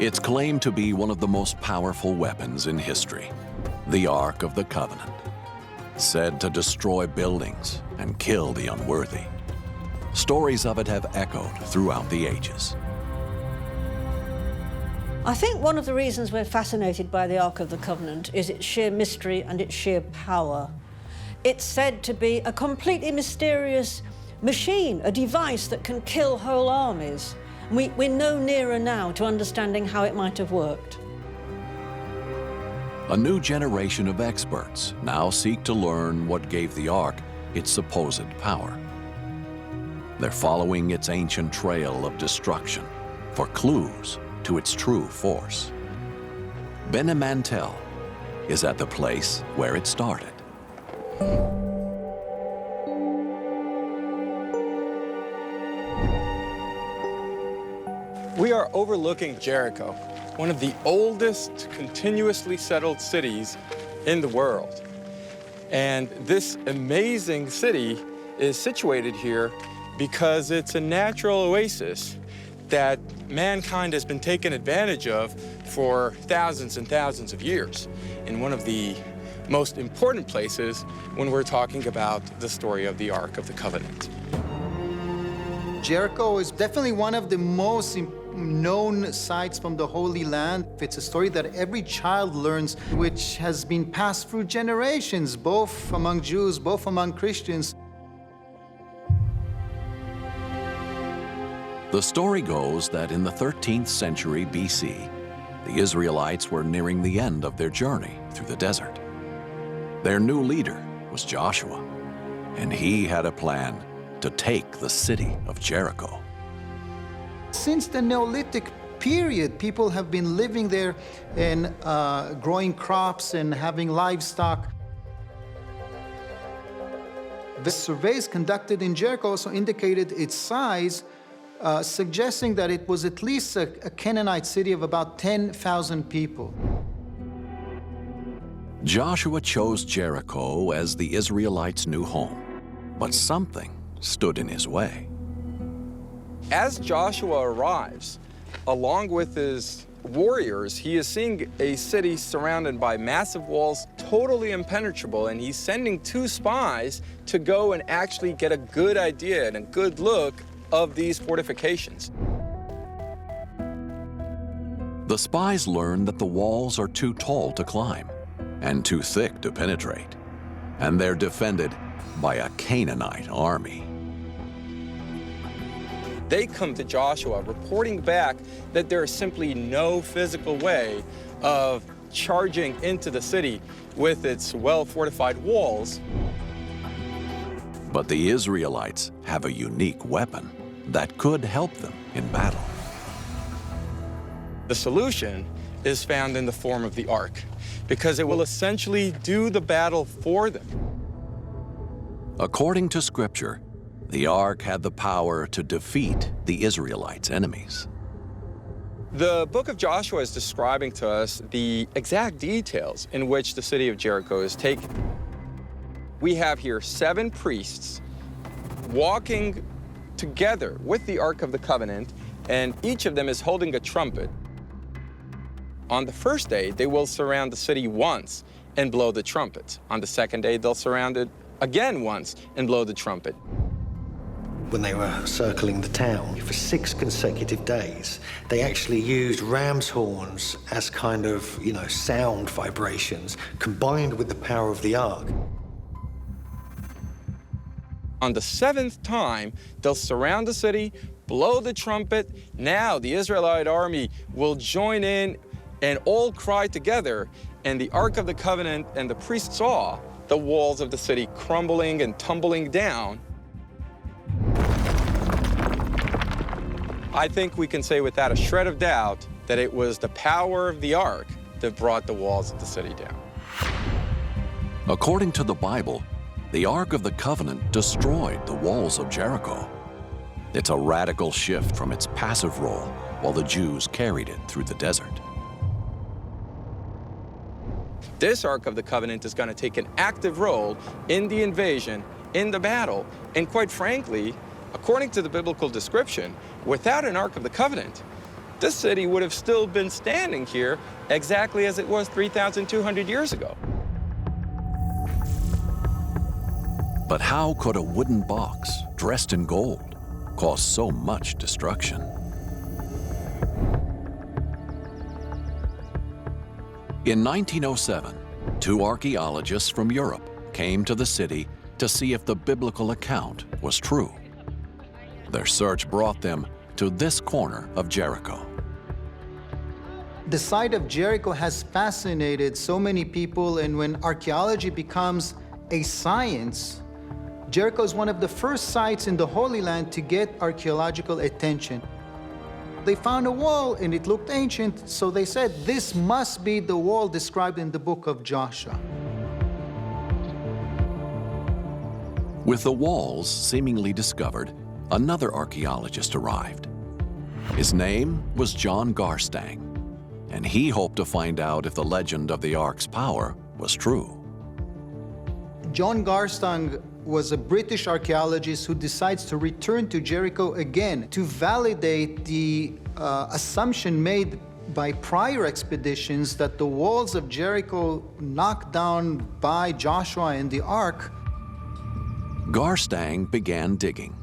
It's claimed to be one of the most powerful weapons in history, the Ark of the Covenant, said to destroy buildings and kill the unworthy. Stories of it have echoed throughout the ages. I think one of the reasons we're fascinated by the Ark of the Covenant is its sheer mystery and its sheer power. It's said to be a completely mysterious machine, a device that can kill whole armies. We're no nearer now to understanding how it might have worked. A new generation of experts now seek to learn what gave the Ark its supposed power. They're following its ancient trail of destruction for clues to its true force. Benny Mantell is at the place where it started. We are overlooking Jericho, one of the oldest continuously settled cities in the world. And this amazing city is situated here because it's a natural oasis that mankind has been taken advantage of for thousands and thousands of years, and one of the most important places when we're talking about the story of the Ark of the Covenant. Jericho is definitely one of the most known sites from the Holy Land. It's a story that every child learns, which has been passed through generations, both among Jews, both among Christians. The story goes that in the 13th century BC, the Israelites were nearing the end of their journey through the desert. Their new leader was Joshua, and he had a plan to take the city of Jericho. Since the Neolithic period, people have been living there and growing crops and having livestock. The surveys conducted in Jericho also indicated its size, suggesting that it was at least a Canaanite city of about 10,000 people. Joshua chose Jericho as the Israelites' new home, but something stood in his way. As Joshua arrives, along with his warriors, he is seeing a city surrounded by massive walls, totally impenetrable, and he's sending 2 spies to go and actually get a good idea and a good look of these fortifications. The spies learn that the walls are too tall to climb and too thick to penetrate, and they're defended by a Canaanite army. They come to Joshua reporting back that there is simply no physical way of charging into the city with its well-fortified walls. But the Israelites have a unique weapon that could help them in battle. The solution is found in the form of the Ark, because it will essentially do the battle for them. According to Scripture, the Ark had the power to defeat the Israelites' enemies. The book of Joshua is describing to us the exact details in which the city of Jericho is taken. We have here 7 priests walking together with the Ark of the Covenant, and each of them is holding a trumpet. On the first day, they will surround the city once and blow the trumpet. On the second day, they'll surround it again once and blow the trumpet. When they were circling the town for 6 consecutive days, they actually used ram's horns as kind of, sound vibrations combined with the power of the Ark. On the 7th time, they'll surround the city, blow the trumpet. Now the Israelite army will join in and all cry together, and the Ark of the Covenant and the priests saw the walls of the city crumbling and tumbling down. I think we can say without a shred of doubt that it was the power of the Ark that brought the walls of the city down. According to the Bible, the Ark of the Covenant destroyed the walls of Jericho. It's a radical shift from its passive role while the Jews carried it through the desert. This Ark of the Covenant is going to take an active role in the invasion, in the battle, and quite frankly, according to the biblical description, without an Ark of the Covenant, this city would have still been standing here exactly as it was 3,200 years ago. But how could a wooden box dressed in gold cause so much destruction? In 1907, two archaeologists from Europe came to the city to see if the biblical account was true. Their search brought them to this corner of Jericho. The site of Jericho has fascinated so many people, and when archaeology becomes a science, Jericho is one of the first sites in the Holy Land to get archaeological attention. They found a wall and it looked ancient, so they said this must be the wall described in the book of Joshua. With the walls seemingly discovered, another archaeologist arrived. His name was John Garstang, and he hoped to find out if the legend of the Ark's power was true. John Garstang was a British archaeologist who decides to return to Jericho again to validate the assumption made by prior expeditions that the walls of Jericho knocked down by Joshua and the Ark. Garstang began digging.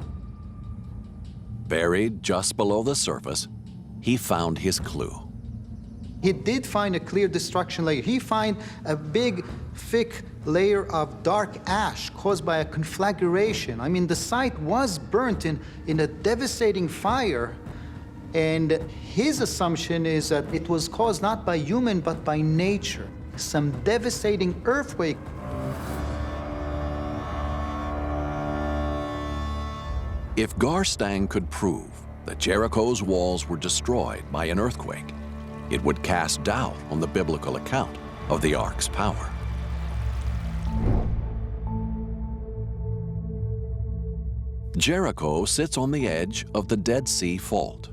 Buried just below the surface, he found his clue. He did find a clear destruction layer. He found a big, thick layer of dark ash caused by a conflagration. I mean, the site was burnt in a devastating fire. And his assumption is that it was caused not by human, but by nature. Some devastating earthquake. If Garstang could prove that Jericho's walls were destroyed by an earthquake, it would cast doubt on the biblical account of the Ark's power. Jericho sits on the edge of the Dead Sea Fault,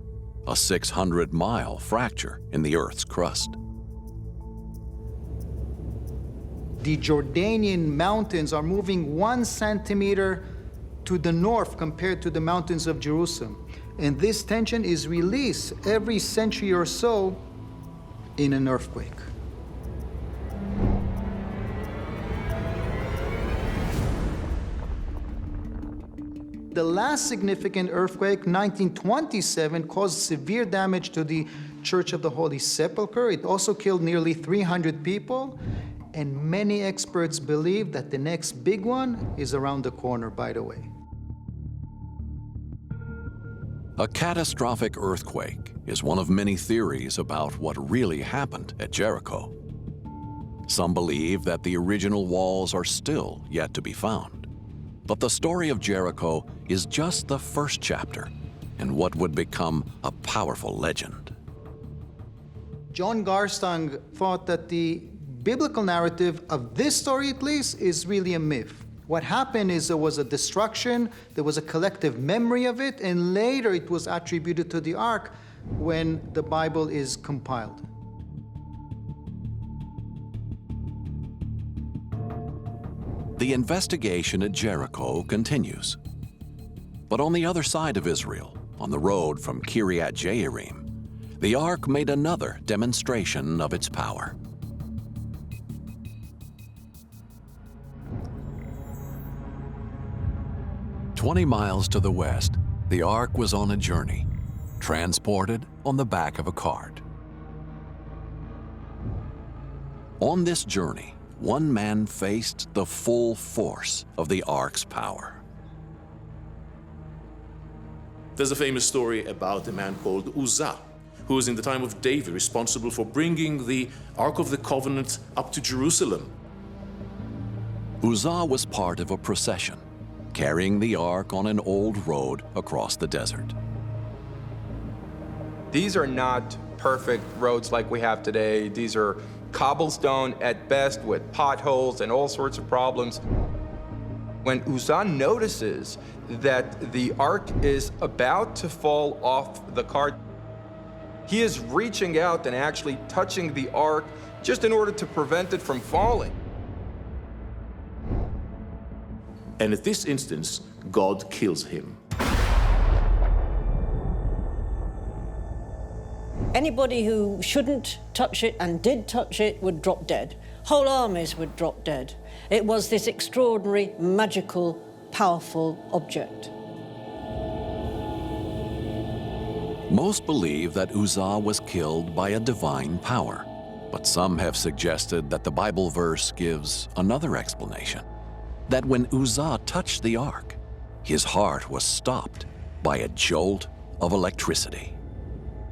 a 600-mile fracture in the Earth's crust. The Jordanian mountains are moving 1 centimeter to the north compared to the mountains of Jerusalem. And this tension is released every century or so in an earthquake. The last significant earthquake, 1927, caused severe damage to the Church of the Holy Sepulchre. It also killed nearly 300 people. And many experts believe that the next big one is around the corner, by the way. A catastrophic earthquake is one of many theories about what really happened at Jericho. Some believe that the original walls are still yet to be found. But the story of Jericho is just the first chapter in what would become a powerful legend. John Garstang thought that the biblical narrative of this story, at least, is really a myth. What happened is there was a destruction, there was a collective memory of it, and later it was attributed to the Ark when the Bible is compiled. The investigation at Jericho continues. But on the other side of Israel, on the road from Kiryat Jearim, the Ark made another demonstration of its power. "20 miles to the west, the Ark was on a journey, transported on the back of a cart. On this journey, one man faced the full force of the Ark's power. There's a famous story about a man called Uzzah, who was in the time of David responsible for bringing the Ark of the Covenant up to Jerusalem. Uzzah was part of a procession, carrying the Ark on an old road across the desert. These are not perfect roads like we have today. These are cobblestone at best with potholes and all sorts of problems. When Uzzah notices that the Ark is about to fall off the cart, he is reaching out and actually touching the Ark just in order to prevent it from falling. And at this instance, God kills him. Anybody who shouldn't touch it and did touch it would drop dead. Whole armies would drop dead. It was this extraordinary, magical, powerful object. Most believe that Uzzah was killed by a divine power, but some have suggested that the Bible verse gives another explanation, that when Uzzah touched the ark, his heart was stopped by a jolt of electricity.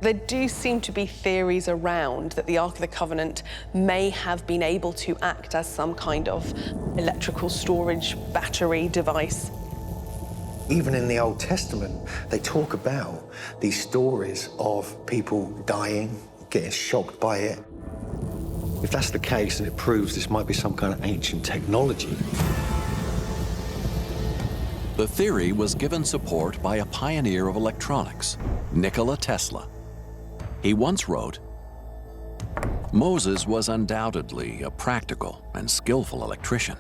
There do seem to be theories around that the Ark of the Covenant may have been able to act as some kind of electrical storage battery device. Even in the Old Testament, they talk about these stories of people dying, getting shocked by it. If that's the case, then it proves this might be some kind of ancient technology. The theory was given support by a pioneer of electronics, Nikola Tesla. He once wrote, "Moses was undoubtedly a practical and skillful electrician.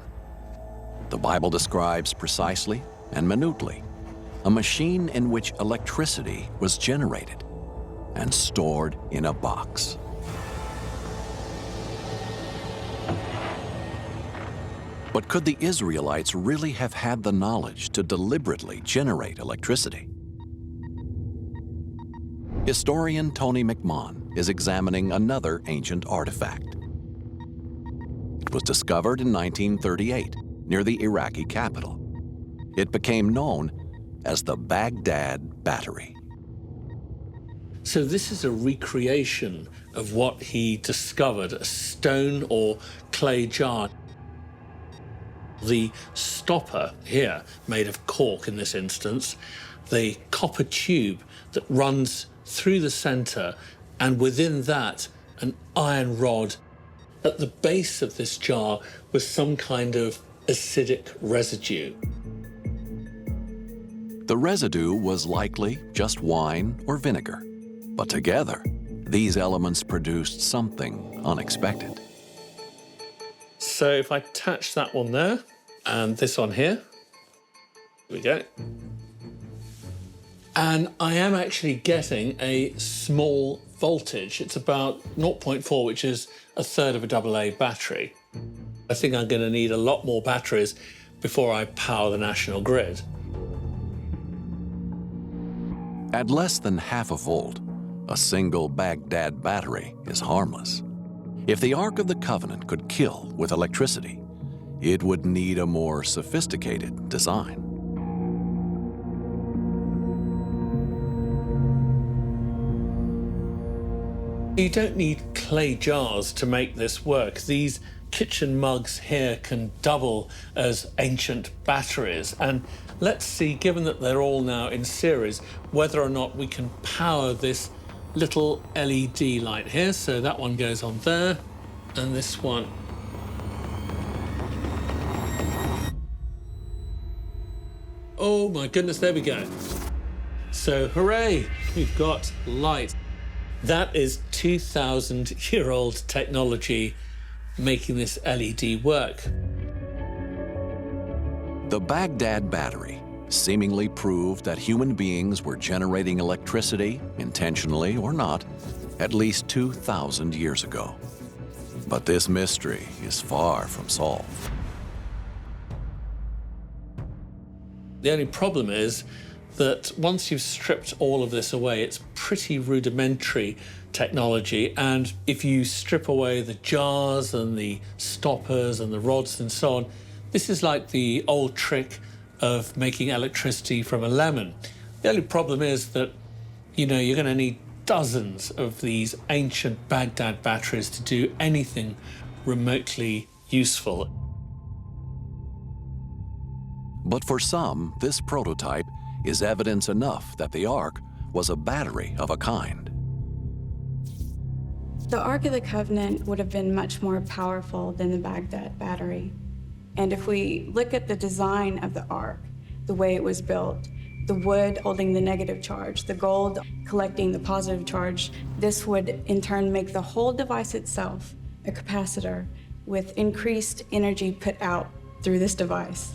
The Bible describes precisely and minutely a machine in which electricity was generated and stored in a box." But could the Israelites really have had the knowledge to deliberately generate electricity? Historian Tony McMahon is examining another ancient artifact. It was discovered in 1938 near the Iraqi capital. It became known as the Baghdad Battery. So this is a recreation of what he discovered, a stone or clay jar. The stopper here, made of cork in this instance, the copper tube that runs through the center, and within that, an iron rod. At the base of this jar was some kind of acidic residue. The residue was likely just wine or vinegar, but together, these elements produced something unexpected. So if I attach that one there, and this one here, we go. And I am actually getting a small voltage. It's about 0.4, which is a third of a AA battery. I think I'm going to need a lot more batteries before I power the national grid. At less than half a volt, a single Baghdad battery is harmless. If the Ark of the Covenant could kill with electricity, it would need a more sophisticated design. You don't need clay jars to make this work. These kitchen mugs here can double as ancient batteries. And let's see, given that they're all now in series, whether or not we can power this little LED light here. So that one goes on there, and this one. Oh my goodness, there we go. So hooray, we've got light. That is 2,000-year-old technology making this LED work. The Baghdad Battery seemingly proved that human beings were generating electricity, intentionally or not, at least 2,000 years ago. But this mystery is far from solved. The only problem is that once you've stripped all of this away, it's pretty rudimentary technology. And if you strip away the jars and the stoppers and the rods and so on, this is like the old trick of making electricity from a lemon. The only problem is that, you know, you're going to need dozens of these ancient Baghdad batteries to do anything remotely useful. But for some, this prototype is evidence enough that the Ark was a battery of a kind. The Ark of the Covenant would have been much more powerful than the Baghdad battery. And if we look at the design of the Ark, the way it was built, the wood holding the negative charge, the gold collecting the positive charge, this would in turn make the whole device itself a capacitor with increased energy put out through this device.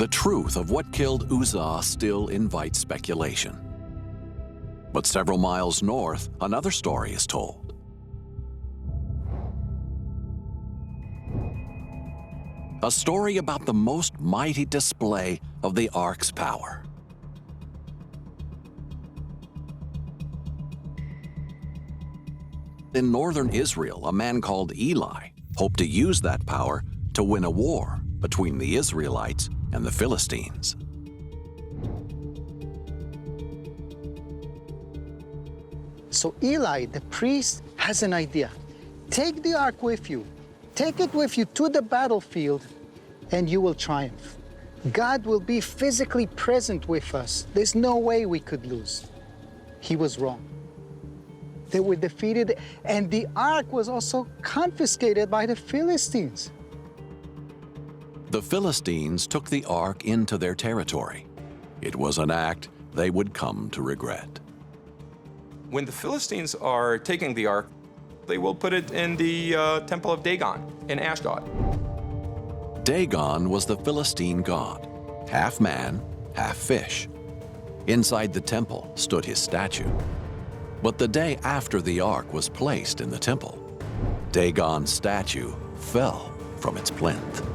The truth of what killed Uzzah still invites speculation. But several miles north, another story is told. A story about the most mighty display of the ark's power. In northern Israel, a man called Eli hoped to use that power to win a war between the Israelites and the Philistines. So Eli, the priest, has an idea. Take the ark with you. Take it with you to the battlefield, and you will triumph. God will be physically present with us. There's no way we could lose. He was wrong. They were defeated, and the ark was also confiscated by the Philistines. The Philistines took the ark into their territory. It was an act they would come to regret. When the Philistines are taking the ark, they will put it in the temple of Dagon in Ashdod. Dagon was the Philistine god, half man, half fish. Inside the temple stood his statue. But the day after the ark was placed in the temple, Dagon's statue fell from its plinth.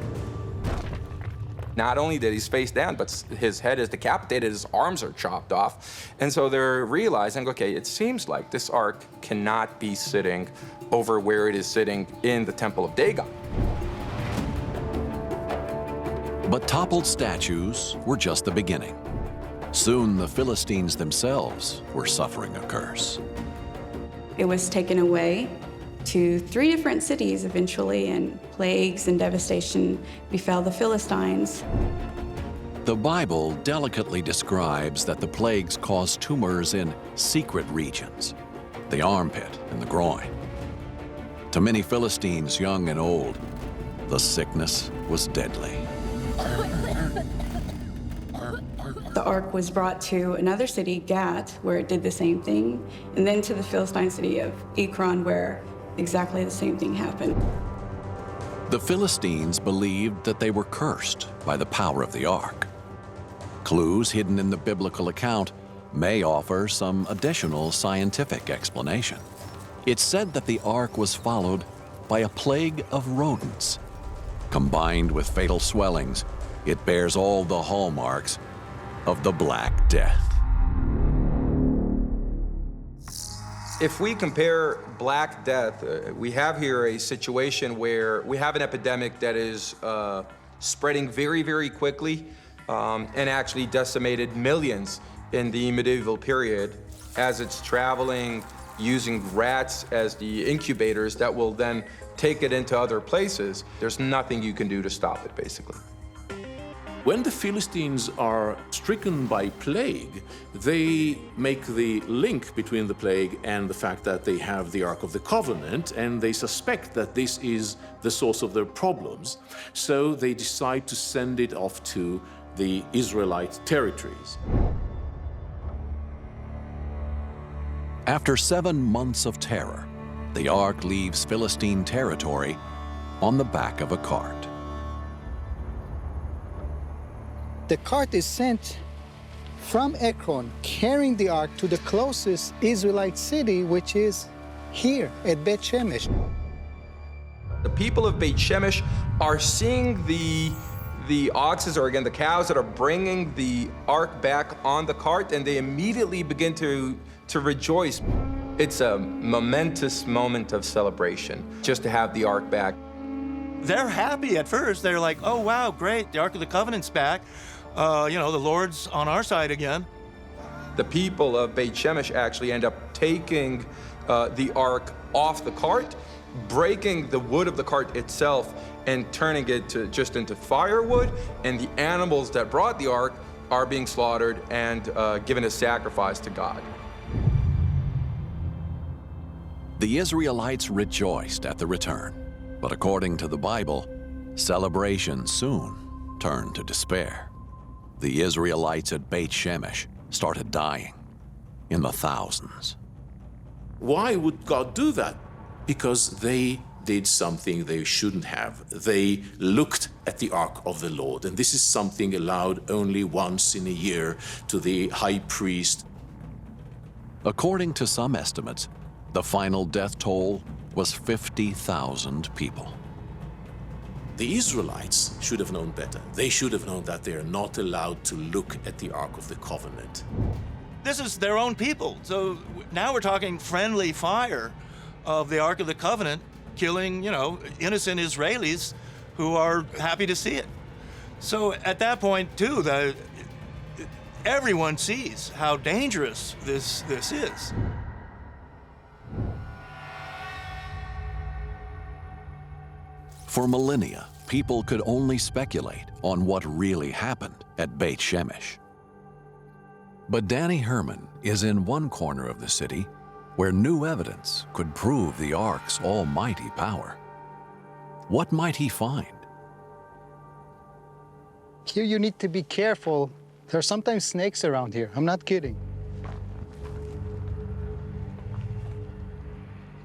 Not only that he's face down, but his head is decapitated, his arms are chopped off. And so they're realizing, okay, it seems like this ark cannot be sitting over where it is sitting in the temple of Dagon. But toppled statues were just the beginning. Soon the Philistines themselves were suffering a curse. It was taken away to 3 different cities eventually, and plagues and devastation befell the Philistines. The Bible delicately describes that the plagues caused tumors in secret regions, the armpit and the groin. To many Philistines, young and old, the sickness was deadly. The ark was brought to another city, Gath, where it did the same thing, and then to the Philistine city of Ekron, where exactly the same thing happened. The Philistines believed that they were cursed by the power of the ark. Clues hidden in the biblical account may offer some additional scientific explanation. It's said that the ark was followed by a plague of rodents. Combined with fatal swellings, it bears all the hallmarks of the Black Death. If we compare Black Death, we have here a situation where we have an epidemic that is spreading very, very quickly and actually decimated millions in the medieval period as it's traveling, using rats as the incubators that will then take it into other places. There's nothing you can do to stop it, basically. When the Philistines are stricken by plague, they make the link between the plague and the fact that they have the Ark of the Covenant, and they suspect that this is the source of their problems. So they decide to send it off to the Israelite territories. After 7 months of terror, the ark leaves Philistine territory on the back of a cart. The cart is sent from Ekron, carrying the ark to the closest Israelite city, which is here at Beth Shemesh. The people of Beth Shemesh are seeing the oxes, or again, the cows that are bringing the ark back on the cart, and they immediately begin to rejoice. It's a momentous moment of celebration just to have the ark back. They're happy at first. They're like, oh, wow, great, the Ark of the Covenant's back. The Lord's on our side again. The people of Beth Shemesh actually end up taking the ark off the cart, breaking the wood of the cart itself and turning it just into firewood, and the animals that brought the ark are being slaughtered and given as sacrifice to God. The Israelites rejoiced at the return, but according to the Bible, celebration soon turned to despair. The Israelites at Beth Shemesh started dying in the thousands. Why would God do that? Because they did something they shouldn't have. They looked at the Ark of the Lord. And this is something allowed only once in a year to the high priest. According to some estimates, the final death toll was 50,000 people. The Israelites should have known better. They should have known that they are not allowed to look at the Ark of the Covenant. This is their own people. So now we're talking friendly fire of the Ark of the Covenant, killing, innocent Israelis who are happy to see it. So at that point, too, everyone sees how dangerous this is. For millennia, people could only speculate on what really happened at Beit Shemesh. But Danny Herman is in one corner of the city where new evidence could prove the Ark's almighty power. What might he find? Here you need to be careful. There are sometimes snakes around here. I'm not kidding.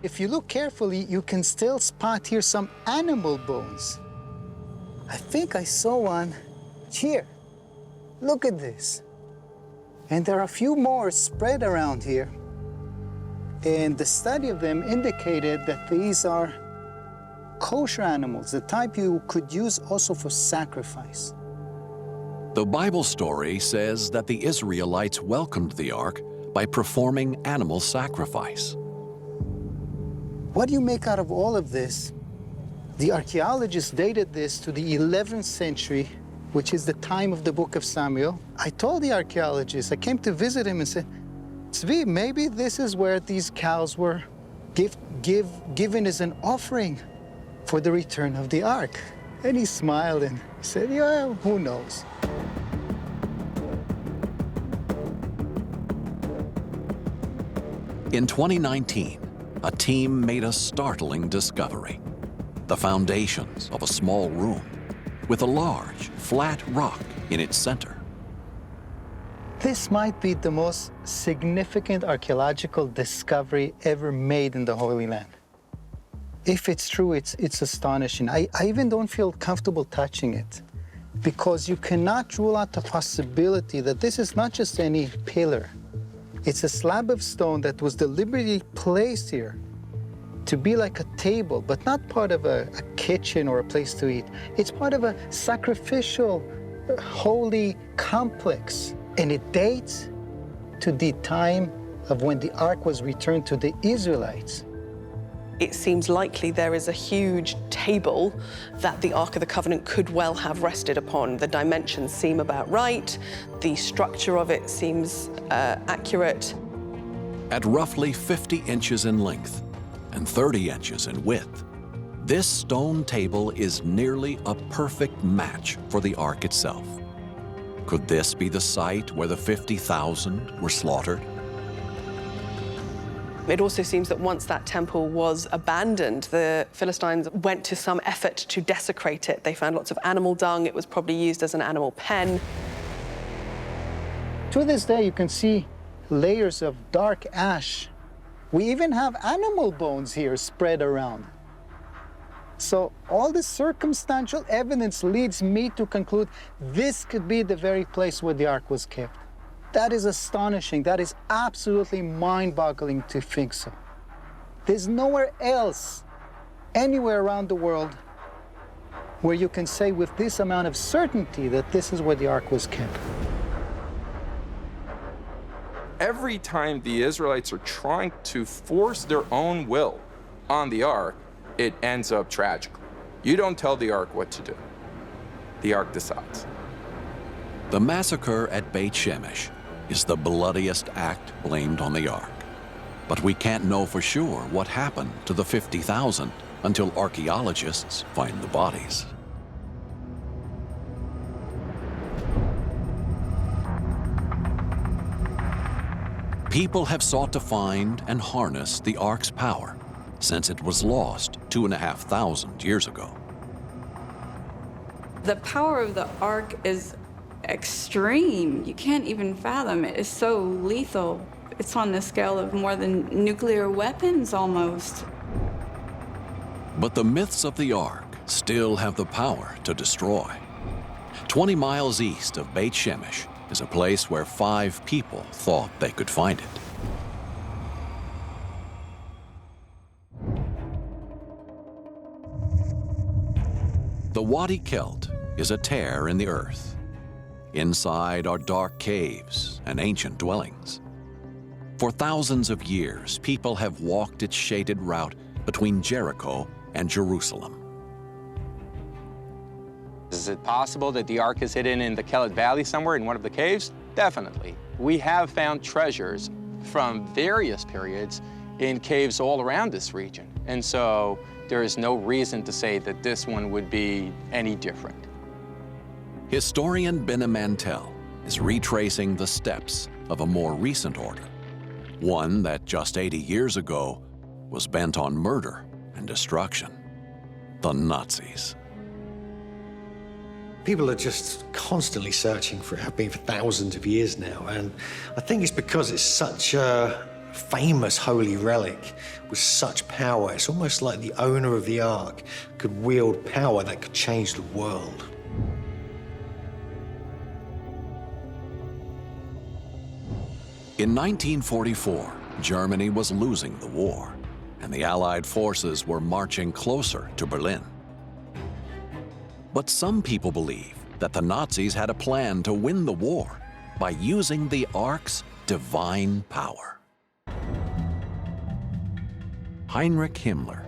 If you look carefully, you can still spot here some animal bones. I think I saw one here. Look at this. And there are a few more spread around here. And the study of them indicated that these are kosher animals, the type you could use also for sacrifice. The Bible story says that the Israelites welcomed the Ark by performing animal sacrifice. What do you make out of all of this? The archaeologists dated this to the 11th century, which is the time of the book of Samuel. I told the archaeologists, I came to visit him and said, Zvi, maybe this is where these cows were given as an offering for the return of the Ark. And he smiled and said, yeah, who knows? In 2019, a team made a startling discovery: the foundations of a small room with a large, flat rock in its center. This might be the most significant archaeological discovery ever made in the Holy Land. If it's true, it's astonishing. I even don't feel comfortable touching it, because you cannot rule out the possibility that this is not just any pillar. It's a slab of stone that was deliberately placed here to be like a table, but not part of a kitchen or a place to eat. It's part of a sacrificial, holy complex. And it dates to the time of when the Ark was returned to the Israelites. It seems likely there is a huge table that the Ark of the Covenant could well have rested upon. The dimensions seem about right. The structure of it seems accurate. At roughly 50 inches in length and 30 inches in width, this stone table is nearly a perfect match for the Ark itself. Could this be the site where the 50,000 were slaughtered? It also seems that once that temple was abandoned, the Philistines went to some effort to desecrate it. They found lots of animal dung. It was probably used as an animal pen. To this day, you can see layers of dark ash. We even have animal bones here spread around. So all this circumstantial evidence leads me to conclude this could be the very place where the Ark was kept. That is astonishing. That is absolutely mind-boggling to think so. There's nowhere else, anywhere around the world, where you can say with this amount of certainty that this is where the Ark was kept. Every time the Israelites are trying to force their own will on the Ark, it ends up tragically. You don't tell the Ark what to do. The Ark decides. The massacre at Beit Shemesh is the bloodiest act blamed on the Ark. But we can't know for sure what happened to the 50,000 until archaeologists find the bodies. People have sought to find and harness the Ark's power since it was lost 2,500 years ago. The power of the Ark is extreme. You can't even fathom it. It's so lethal. It's on the scale of more than nuclear weapons almost. But the myths of the Ark still have the power to destroy. 20 miles east of Beit Shemesh is a place where 5 people thought they could find it. The Wadi Kelt is a tear in the earth. Inside are dark caves and ancient dwellings. For thousands of years, people have walked its shaded route between Jericho and Jerusalem. Is it possible that the Ark is hidden in the Kelet Valley somewhere in one of the caves? Definitely. We have found treasures from various periods in caves all around this region. And so there is no reason to say that this one would be any different. Historian Benna Mantel is retracing the steps of a more recent order, one that just 80 years ago was bent on murder and destruction: the Nazis. People are just constantly searching for it, have been for thousands of years now, and I think it's because it's such a famous holy relic with such power. It's almost like the owner of the Ark could wield power that could change the world. In 1944, Germany was losing the war, and the Allied forces were marching closer to Berlin. But some people believe that the Nazis had a plan to win the war by using the Ark's divine power. Heinrich Himmler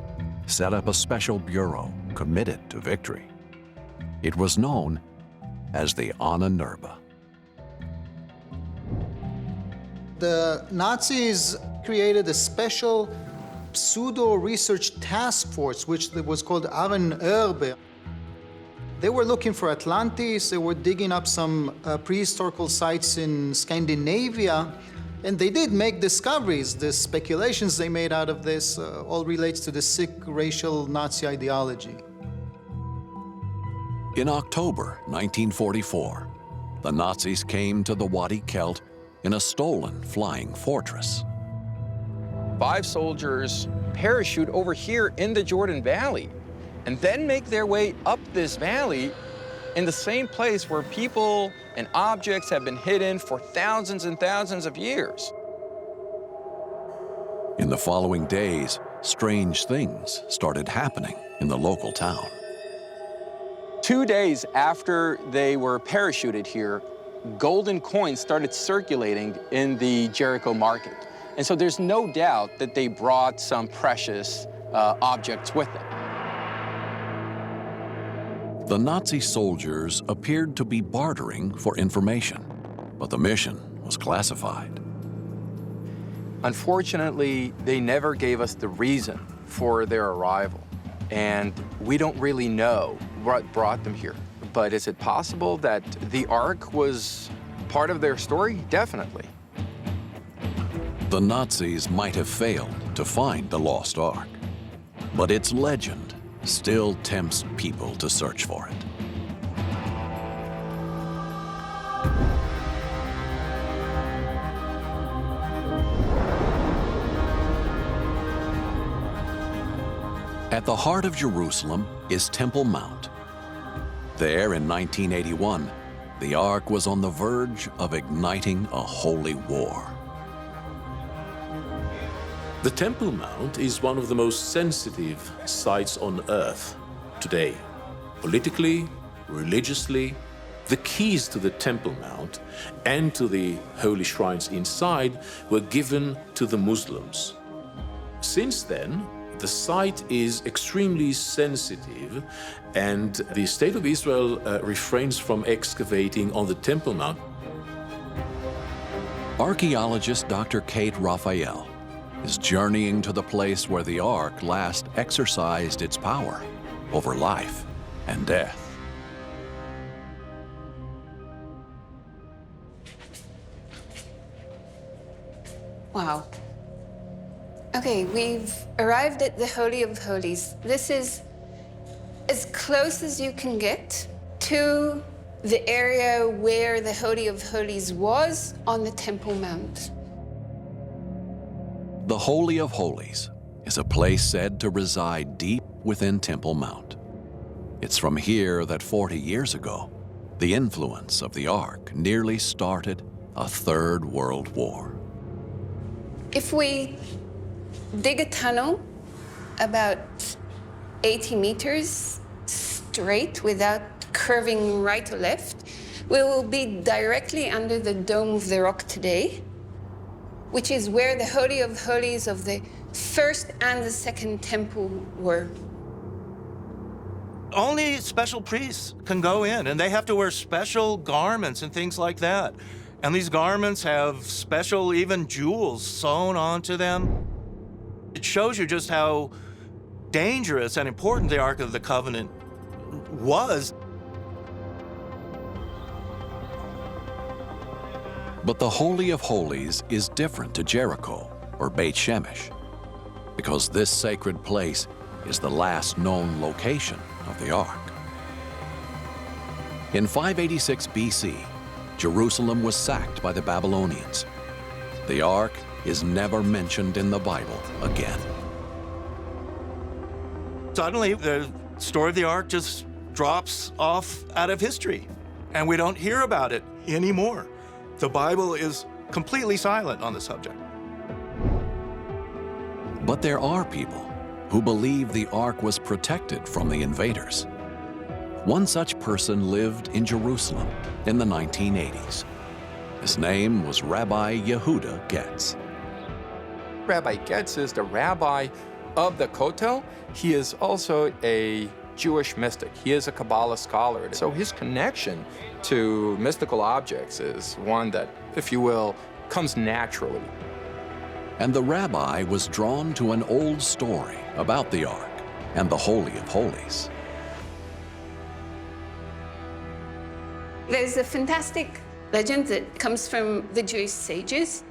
set up a special bureau committed to victory. It was known as the Anna Nerba. The Nazis created a special pseudo-research task force, which was called Archaeological. They were looking for Atlantis, they were digging up some prehistorical sites in Scandinavia, and they did make discoveries. The speculations they made out of this all relates to the sick racial Nazi ideology. In October 1944, the Nazis came to the Wadi Kelt in a stolen flying fortress. 5 soldiers parachute over here in the Jordan Valley and then make their way up this valley in the same place where people and objects have been hidden for thousands and thousands of years. In the following days, strange things started happening in the local town. 2 days after they were parachuted here, golden coins started circulating in the Jericho market. And so there's no doubt that they brought some precious objects with them. The Nazi soldiers appeared to be bartering for information, but the mission was classified. Unfortunately, they never gave us the reason for their arrival, and we don't really know what brought them here. But is it possible that the Ark was part of their story? Definitely. The Nazis might have failed to find the lost Ark, but its legend still tempts people to search for it. At the heart of Jerusalem is Temple Mount. There in 1981, the Ark was on the verge of igniting a holy war. The Temple Mount is one of the most sensitive sites on Earth today. Politically, religiously, the keys to the Temple Mount and to the holy shrines inside were given to the Muslims. Since then, the site is extremely sensitive, and the State of Israel refrains from excavating on the Temple Mount. Archaeologist Dr. Kate Raphael is journeying to the place where the Ark last exercised its power over life and death. Wow. Okay, we've arrived at the Holy of Holies. This is as close as you can get to the area where the Holy of Holies was on the Temple Mount. The Holy of Holies is a place said to reside deep within Temple Mount. It's from here that 40 years ago, the influence of the Ark nearly started a Third World War. If we dig a tunnel about 80 meters straight without curving right or left, we will be directly under the Dome of the Rock today, which is where the Holy of Holies of the First and the Second Temple were. Only special priests can go in, and they have to wear special garments and things like that. And these garments have special, even jewels sewn onto them. It shows you just how dangerous and important the Ark of the Covenant was. But the Holy of Holies is different to Jericho or Beit Shemesh, because this sacred place is the last known location of the Ark. In 586 BC, Jerusalem was sacked by the Babylonians. The Ark is never mentioned in the Bible again. Suddenly, the story of the Ark just drops off out of history, and we don't hear about it anymore. The Bible is completely silent on the subject. But there are people who believe the Ark was protected from the invaders. One such person lived in Jerusalem in the 1980s. His name was Rabbi Yehuda Getz. Rabbi Getz is the rabbi of the Kotel. He is also a Jewish mystic. He is a Kabbalah scholar. So his connection to mystical objects is one that, if you will, comes naturally. And the rabbi was drawn to an old story about the Ark and the Holy of Holies. There's a fantastic legend that comes from the Jewish sages.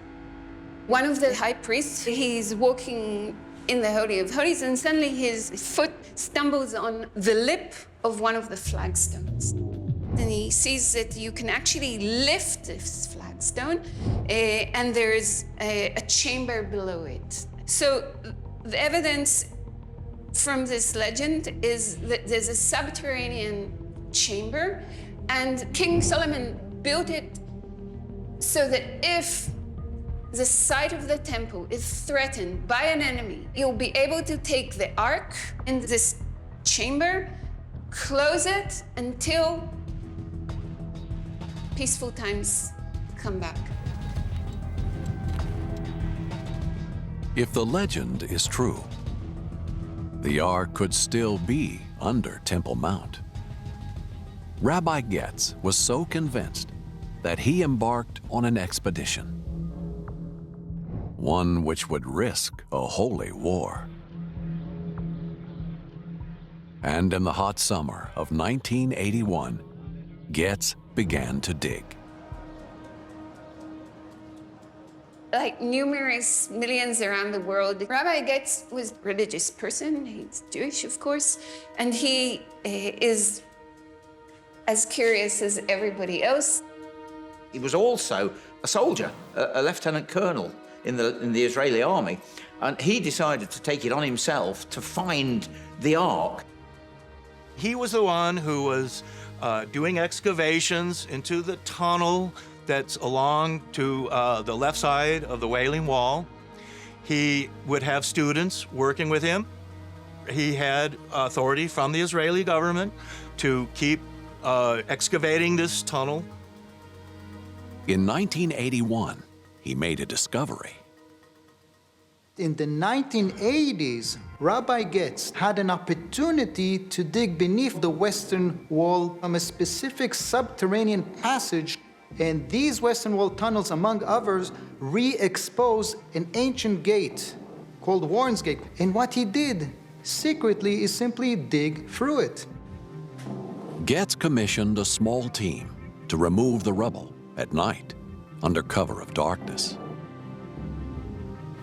One of the high priests, he's walking in the Holy of Holies, and suddenly his foot stumbles on the lip of one of the flagstones. And he sees that you can actually lift this flagstone, and there's a chamber below it. So the evidence from this legend is that there's a subterranean chamber, and King Solomon built it so that if the site of the temple is threatened by an enemy, you'll be able to take the Ark in this chamber, close it until peaceful times come back. If the legend is true, the Ark could still be under Temple Mount. Rabbi Getz was so convinced that he embarked on an expedition, one which would risk a holy war. And in the hot summer of 1981, Getz began to dig. Like numerous millions around the world, Rabbi Getz was a religious person. He's Jewish, of course, and he is as curious as everybody else. He was also a soldier, a lieutenant colonel in the Israeli army, and he decided to take it on himself to find the Ark. He was the one who was doing excavations into the tunnel that's along to the left side of the Wailing Wall. He would have students working with him. He had authority from the Israeli government to keep excavating this tunnel. In 1981, he made a discovery. In the 1980s, Rabbi Getz had an opportunity to dig beneath the western wall from a specific subterranean passage, and these western wall tunnels, among others, re-expose an ancient gate called Warren's Gate. And what he did secretly is simply dig through it. Getz commissioned a small team to remove the rubble at night under cover of darkness.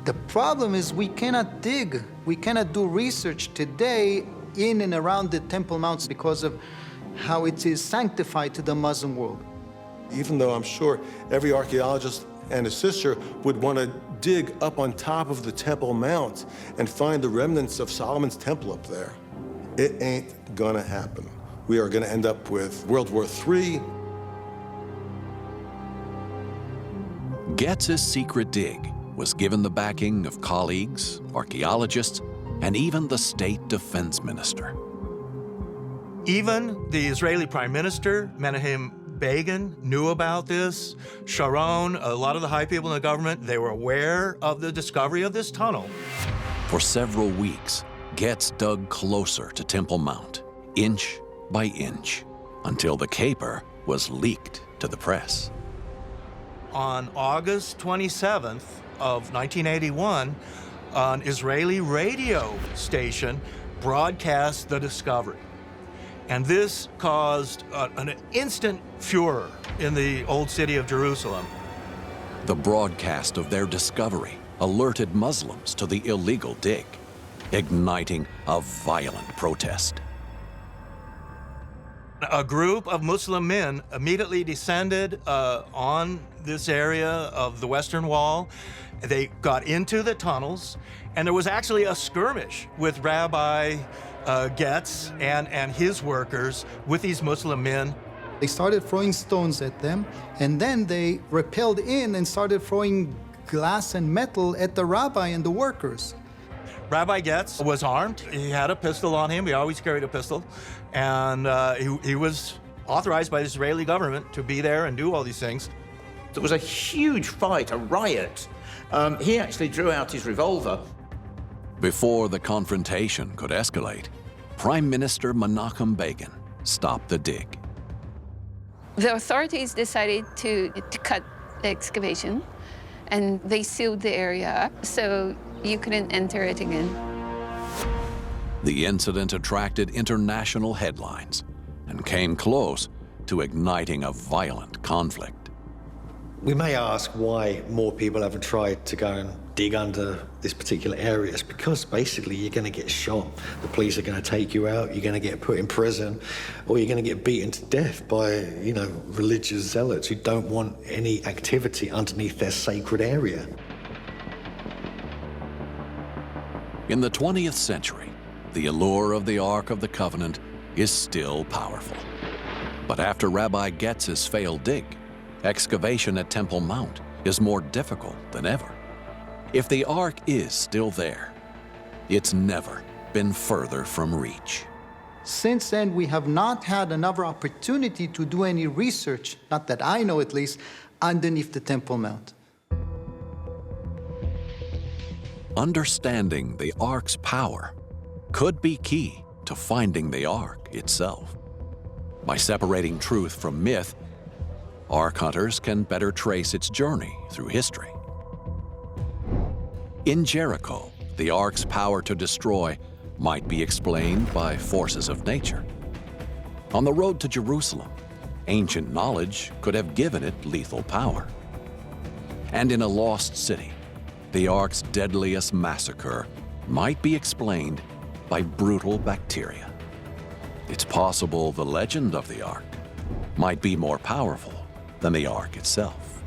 The problem is we cannot dig, we cannot do research today in and around the Temple Mount because of how it is sanctified to the Muslim world. Even though I'm sure every archaeologist and his sister would want to dig up on top of the Temple Mount and find the remnants of Solomon's temple up there. It ain't gonna happen. We are gonna end up with World War III. Getz's secret dig was given the backing of colleagues, archaeologists, and even the state defense minister. Even the Israeli Prime Minister, Menahem Begin, knew about this. Sharon, a lot of the high people in the government, they were aware of the discovery of this tunnel. For several weeks, Getz dug closer to Temple Mount, inch by inch, until the caper was leaked to the press. On August 27th of 1981, an Israeli radio station broadcast the discovery. And this caused an instant furor in the old city of Jerusalem. The broadcast of their discovery alerted Muslims to the illegal dig, igniting a violent protest. A group of Muslim men immediately descended on this area of the Western Wall. They got into the tunnels, and there was actually a skirmish with Rabbi Getz and his workers with these Muslim men. They started throwing stones at them, and then they repelled in and started throwing glass and metal at the rabbi and the workers. Rabbi Getz was armed. He had a pistol on him. He always carried a pistol. And he was authorized by the Israeli government to be there and do all these things. There was a huge fight, a riot. He actually drew out his revolver. Before the confrontation could escalate, Prime Minister Menachem Begin stopped the dig. The authorities decided to cut the excavation, and they sealed the area so you couldn't enter it again. The incident attracted international headlines and came close to igniting a violent conflict. We may ask why more people haven't tried to go and dig under this particular area. It's because basically you're going to get shot. The police are going to take you out, you're going to get put in prison, or you're going to get beaten to death by, religious zealots who don't want any activity underneath their sacred area. In the 20th century, the allure of the Ark of the Covenant is still powerful. But after Rabbi Getz's failed dig, excavation at Temple Mount is more difficult than ever. If the Ark is still there, it's never been further from reach. Since then, we have not had another opportunity to do any research, not that I know at least, underneath the Temple Mount. Understanding the Ark's power could be key to finding the Ark itself. By separating truth from myth, Ark hunters can better trace its journey through history. In Jericho, the Ark's power to destroy might be explained by forces of nature. On the road to Jerusalem, ancient knowledge could have given it lethal power. And in a lost city, the Ark's deadliest massacre might be explained by brutal bacteria. It's possible the legend of the Ark might be more powerful than the Ark itself.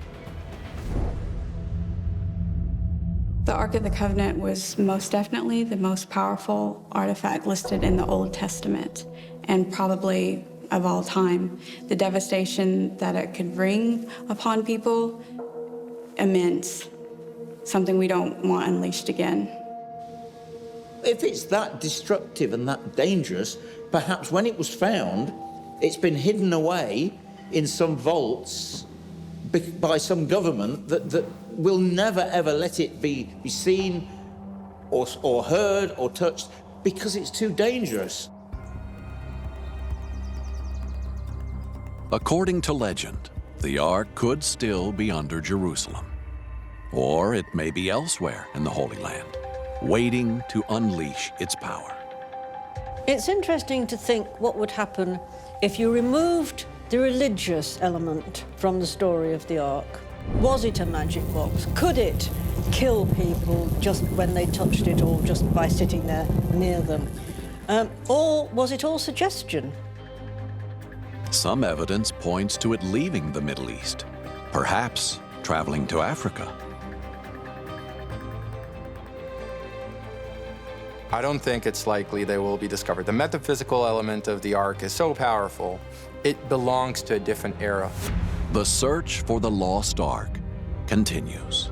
The Ark of the Covenant was most definitely the most powerful artifact listed in the Old Testament, and probably of all time. The devastation that it could bring upon people, immense. Something we don't want unleashed again. If it's that destructive and that dangerous, perhaps when it was found, it's been hidden away in some vaults by some government that will never ever let it be seen or heard or touched because it's too dangerous. According to legend, the Ark could still be under Jerusalem, or it may be elsewhere in the Holy Land, waiting to unleash its power. It's interesting to think what would happen if you removed the religious element from the story of the Ark. Was it a magic box? Could it kill people just when they touched it or just by sitting there near them? Or was it all suggestion? Some evidence points to it leaving the Middle East, perhaps traveling to Africa. I don't think it's likely they will be discovered. The metaphysical element of the Ark is so powerful, it belongs to a different era. The search for the lost Ark continues.